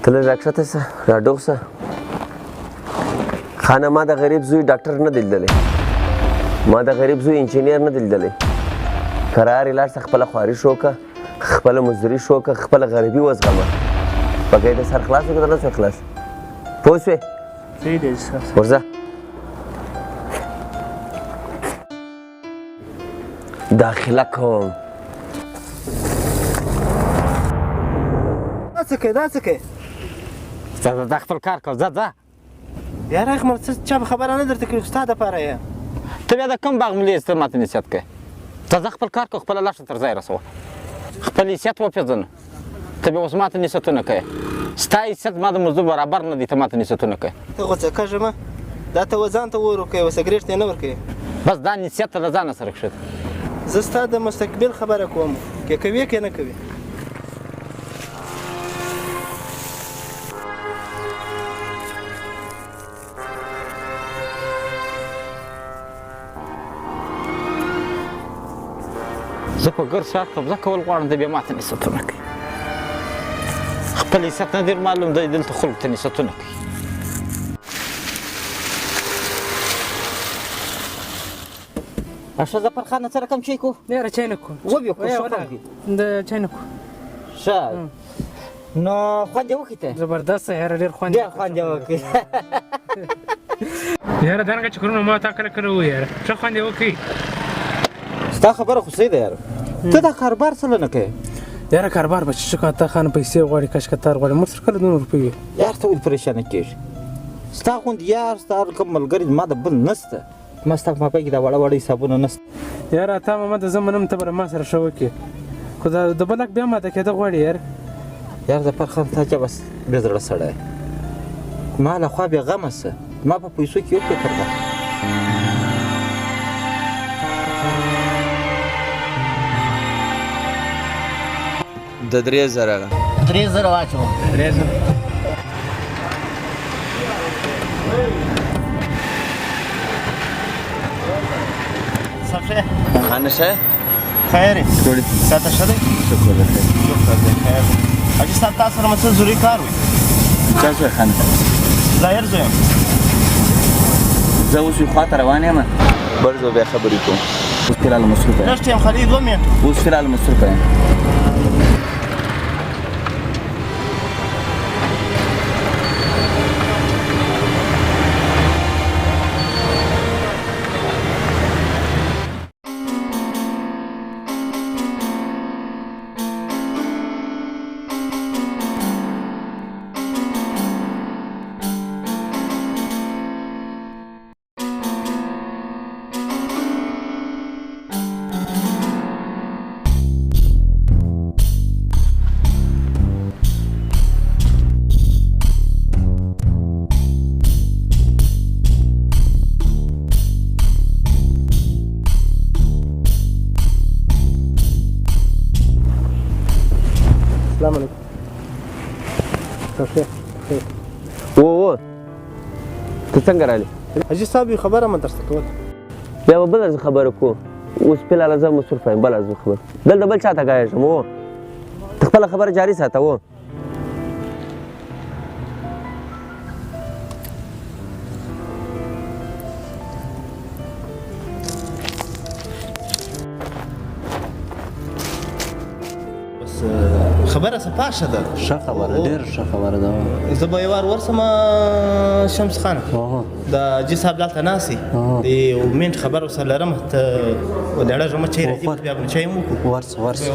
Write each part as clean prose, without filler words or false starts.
ته لږ راکښته شه راډوغ شه خانه ما د غریب زوی ډاکټر نه دی لیدلی ما د غریب زوی انجینیر نه دی لیدلی کرار یې لاړ شه خپله خواري شو که خپله مزدوري شو که خپله غریبي وزغمه پکې د سر خلاص وکړه نه شوی خلاص پوه شوې ورځه داخله کوم دا څه کوې دا څه کوې دا خپل کار کوه ځه ځه یاره احمد څه چا به خبره نه درته کړي ستا دپاره یې ته بیا د کوم باغ ملي ته ماته نصیحت کوې ځه ځه خپل کار کوه خپله لاشه تر ځای رسوه خپل حیثیت وپېژنه ته بیا اوس ماته نصیحتونه کوې ستا حیثیت ما د مزدور برابر نه دی ته ماته نصیحتونه کوې ته غوڅه کږه مه دا ته ځان ته ور ورکوې و سګرېټ ته یې نه ورکوې بس دا نصیحت ته له ځانه سره کښېږده زه ستا د مستقبل خبره کوم که کوې که نه کوې زه په ګرد ساعت قبضه کول غواړم د بیا ماته نصیحتونه کوي خپل حیثیت نه ډېر معلوم دی دلته خلکو ته نصیحتونه کوي ښه ظفرخانه څه رقم چای کو یاره چای نه کوم وبې خو ښه خوند کوي د چای نه کوم ښه نو خوند یې وکړي ته زبردسته یاره ډېر خوند ډېر خوند یې وکړي یاره دارنګه چې کورونه ما تا کله کله ووایي یاره ښه خوند یې وکړي ستا خبره خو صحیح ده یاره ته دا کاروبار څه نه کوې یاره کاروبار به چې تا خانه پیسې غواړي کشکتار غواړي موږ سره کله 2 روپۍ وي یار ته ولې پریشانه کېږي ستا غوندې یار ستا کوم ملګري ما د بل نشته ما ستا په ماپۍ کې دا وړه وړه حسابونه نشته یاره تا ماما د زه منم ته به ما سره ښه وکړې خو د بل حق بیا ماته کېده غواړي یاره یار ظفرخان تا چې بس بې زړه سړی ما له خوا بېغمه شه ما په پیسو کې یو فکر ده د 3000 3000 واچوه 3000 صفحه خانه شه خیر ساته ښه دی شکر دی شکر دی خیر حاجي صاحب تاسو سره مو څه ضروري کار وي چا شوی خانه ظاهر زه یم زه اوس یې خواته روان یم بل زه بیا خبرې کوم اوس فلحال مصروفه یم لږ ټیم خالي 2 منټ اوس فلحال مصروفه یم السلام علیکم صفحه و ته څنګه رالې حاجي صاحب خبره مې درته کوله بیا به بله خبره کوو اوس فلحال زه مصروفه یم بله زه خبره دلته بل چاته ګایږم و ته خپله خبره جاري ساته و خبره صفاشه ده ښه خبره ډېر ښه خبره ده زه به یو وار ورسم شمس خان د حاجي صاحب دلته ناست د یو منټ خبر ورسره لرم ته ولاړه ژمه چای راځي بیا به چای مو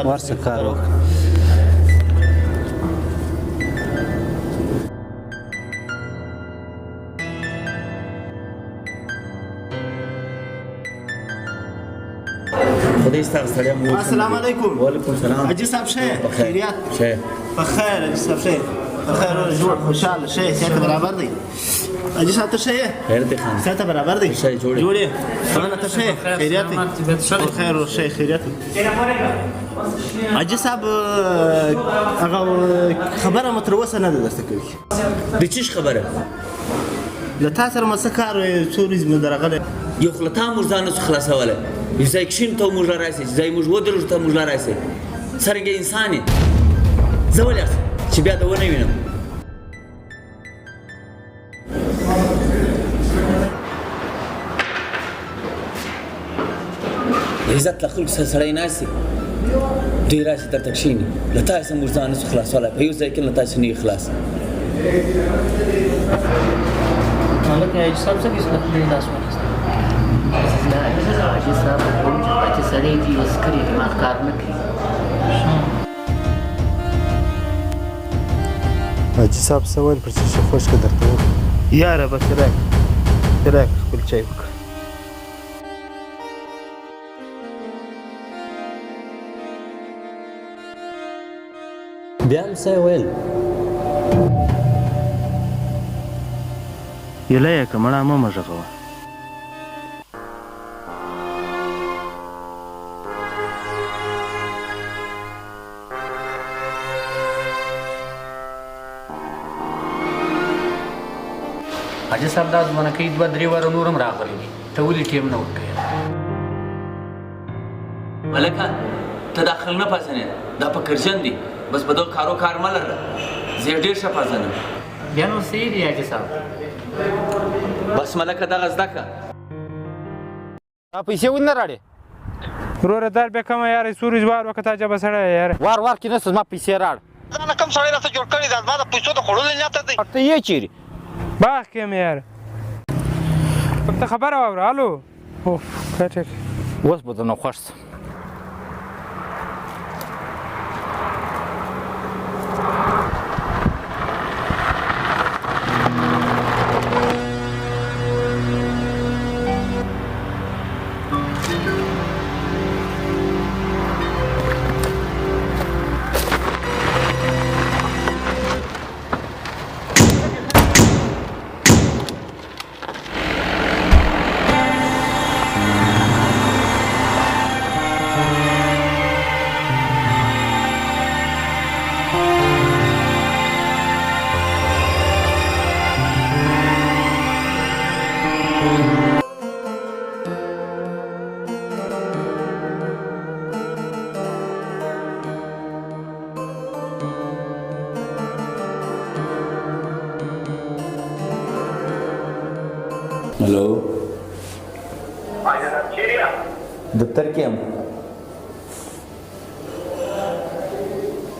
ورسه کار وکړه خدای ستاسو سره مو السلام علیکم وعلیکم السلام حاجي صاحب ښه خیریت ښه بخیر حاجي صاحب ښه بخیر جوړ خوشاله ښه صحت برابر دی حاجي صاحب ته ښه یې خیر دی خان صحت برابر دی ښه جوړ یې خانه ته ښه خیریت دی بخیر او ښه خیریت دی حاجي صاحب هغه خبره مو تر اوسه نه ده درته کړې د چیش خبره له تا سره مو څه کار څو ورځې مو درغلی یو خو له تا موږ ځان نسو خلاصولی یو ځای کښېنو ته موږ راراسئ چې ځای موږ ودرېږو ته موږ راراسئ څرنګه انسان یې زه ولې چې بیا د ونه وینم عزت له خلکو سره سړی ناست دوی راشي درته کښېني له تاسې موږ ځان نسو خلاصولی په یو ځای کې له تاسې نه یې خلاص هلکه حاجي صاحب څنګه چې د خولې لاس واخیست حاجي صاحب کوم چې بچه سړی دي اوس کړي دماغ کار نه کوي حاجي صاحب څه ویل پر چې خوشکه درته وکړو یاره بس راک خپل چای وکړه بیا هم څه ویل یله که مړه مه غږوه حاجي صاحب دا زمانه کوي 2-3 واره نور هم راغلي دي ته ولې ټیم نه ورکوې ملکه ته دا خلک نه پېژنې دا په کرجن دي بس په دغه کارو کار مه لره زه یې ډېر ښه پېژنم بیا نو صحیح دی حاجي صاحب بس ملکه دغه زده کړه دا پیسې ولې نه راړې وروره دار بیا کومه یاره سورج وار وکړه تا جبه سړی یاره وار کې نسته زما پیسې راړ ځانه کوم سړی راته جوړ کړی دی زما د پیسو د خوړلو نیت دی ته یې چیرې باغ کې یم یاره ته خبره واوره الو اوف ټیک اوس به درنه خوښ شم हेलो दफ्तर के हम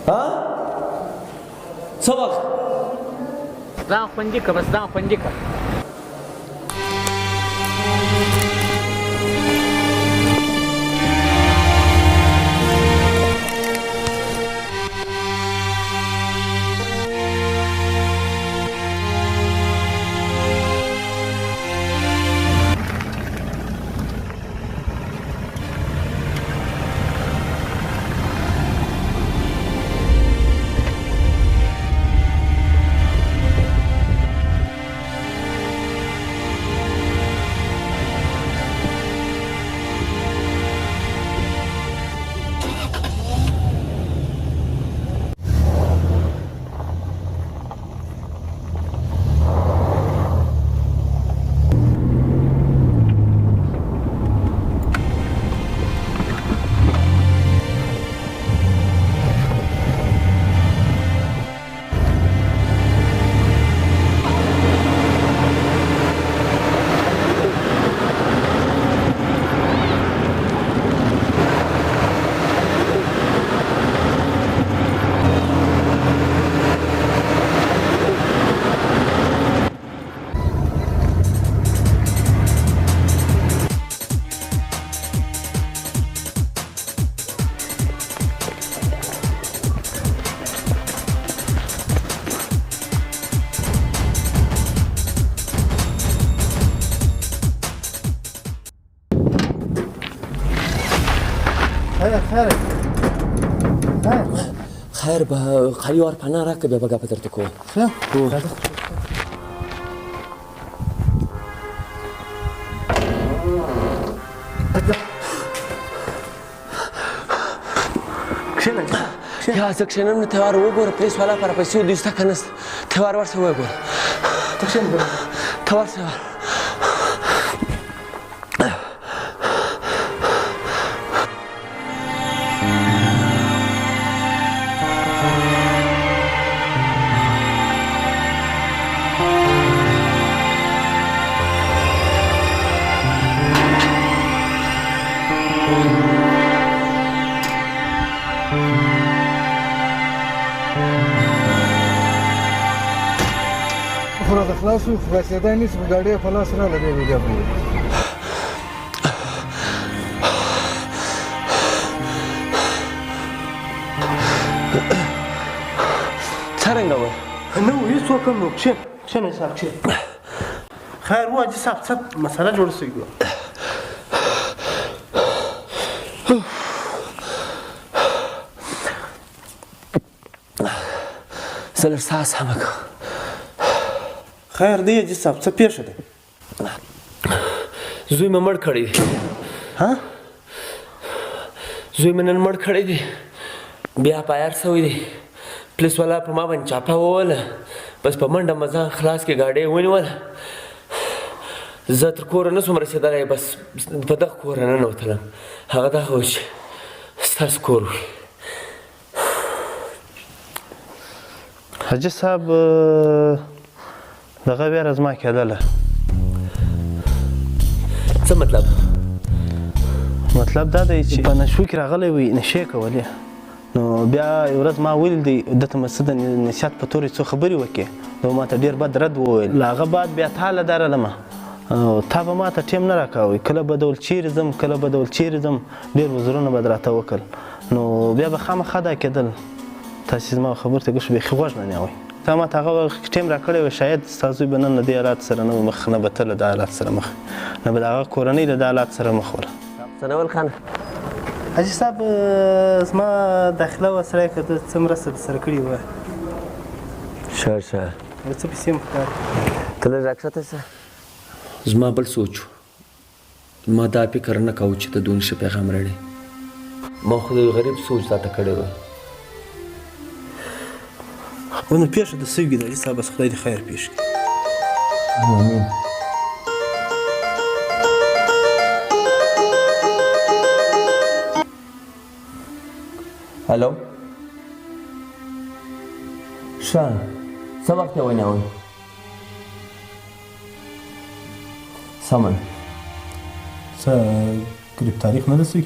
हाँ सबक ځان خوندي که بس ځان خوندي که خیر به خالی وار پناه راکړه بیا به ګپه درته کوم یا زه کښېنم نه تیوار وګوره پولیس والا پر پیسې دوی سته که نسته تیوار ورسه وګوره ته ورسه Thank you. خو راته خلاص شو خلاصېدای نه شي په ګاډۍ په لاس راغله بیا پورې څرنګه وه نه و هېڅوک هم نو کښېنه کښېنه صاحب کښېنه خیر و حاجي صاحب څه مسله جوړه شوې وه زه لږ ساه سمه کړه خیر دی حاجي صاحب څه پېښه ده زوی مې مړ کړی دی ها زوی مې نن مړ کړی دی بیا پایر شوی دی پولیس والا په ما باندې چاپه ووهله بس په منډه مې ځان خلاص کړې ګاډۍ یې ونیوله زه تر کوره نه شوم رسېدلی بس په دغه کور راننوتلم هغه دغه و چې ستاسو کور وي حاجي صاحب دغه ویره زما کېدله څه مطلب مطلب دا دی چې په نشو کې راغلی وي نشې کولې نو بیا یو ورځ ما ولیدی دته مې څه د نصیحت په تورې څو خبرې وکړې نو ما ته ډېر بد رد وویل له هغه بعد بیا تا له درلمه تا به ما ته ټیم نه راکاوی کله به ډول چیرې ځم کله به ډول چیرې ځم ډېر وزرونه به راته وکړل نو بیا به خامخا دا کېدل تاسې زما خبرو ته ګوښ بیخي غوږ نه نیوئ تا ما ته هغه وخت ټیم راکړی وی شاید ستا زوی به نن له دې حالات سره نه مخ نه به ته له دا حالات سره مخ نه به د هغه کورنۍ له دا حالات سره مخ وله ثناول خان حاجي صاحب زما داخله وه سړی که ده څه مرسته درسره کړې وه ښه ښه یو څه پیسې م پکار ته لږ راکښته شه زما بل سوچ و ما دا فکر نه کوو چې ته دونه ښه پیغام راړې ما خو د غریب سوچ راته کړی وی ونه پېښه د سوي ده حاجي صاحب بس خدای دې خیر پېښ کړي آمین هلو ښه څه وخت یې ونیوئ سمه څه ګرفتاري خو نه ده سوي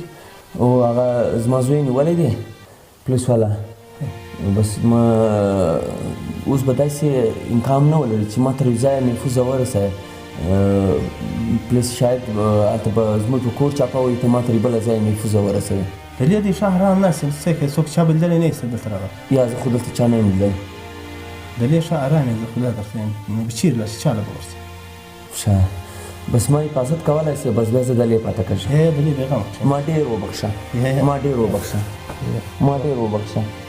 او هغه زما زوی نیولی دی پولیس والا بس ما اوس به داسې امکان نه ولري چې ما تر یو ځایه محفوظه ورسوي پولیس شاید هلته به زموږ په کور چاپه وایي ته ما تر بله ځایه محفوظه ورسوي دلې دې شهران ناست یم څه کوې څوک چا بل لیدلی نه یې دلته راغلی یا زه خو دلته چا نه یم لیدلی دلې ښه ارام یم زه خو دا درته یم نو به چیرې لاړ شي چا له به ورسي ښه بس ما حفاظت کولی شي بس بیا زه دلې پاته کړم دلې بېغمه ما ډېر وبخښه ما ډېر وبخښه